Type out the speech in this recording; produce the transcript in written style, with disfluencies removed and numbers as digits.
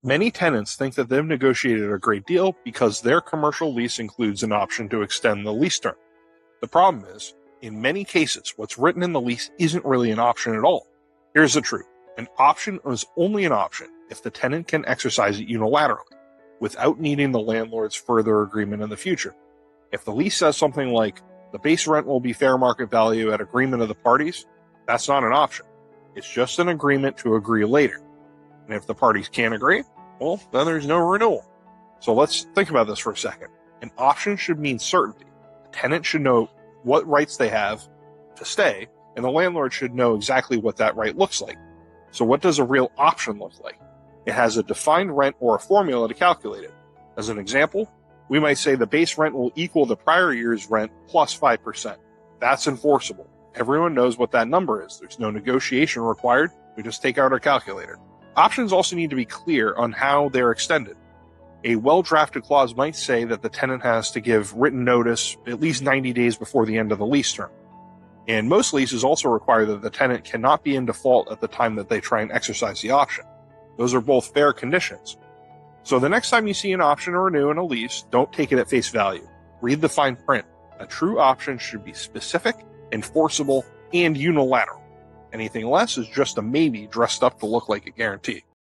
Many tenants think that they've negotiated a great deal because their commercial lease includes an option to extend the lease term. The problem is, in many cases, what's written in the lease isn't really an option at all. Here's the truth. An option is only an option if the tenant can exercise it unilaterally, without needing the landlord's further agreement in the future. If the lease says something like, the base rent will be fair market value at agreement of the parties, that's not an option. It's just an agreement to agree later. And if the parties can't agree, well, then there's no renewal. So let's think about this for a second. An option should mean certainty. The tenant should know what rights they have to stay, and the landlord should know exactly what that right looks like. So what does a real option look like? It has a defined rent or a formula to calculate it. As an example, we might say the base rent will equal the prior year's rent plus 5%. That's enforceable. Everyone knows what that number is. There's no negotiation required. We just take out our calculator. Options also need to be clear on how they're extended. A well-drafted clause might say that the tenant has to give written notice at least 90 days before the end of the lease term. And most leases also require that the tenant cannot be in default at the time that they try and exercise the option. Those are both fair conditions. So the next time you see an option to renew in a lease, don't take it at face value. Read the fine print. A true option should be specific, enforceable, and unilateral. Anything less is just a maybe dressed up to look like a guarantee.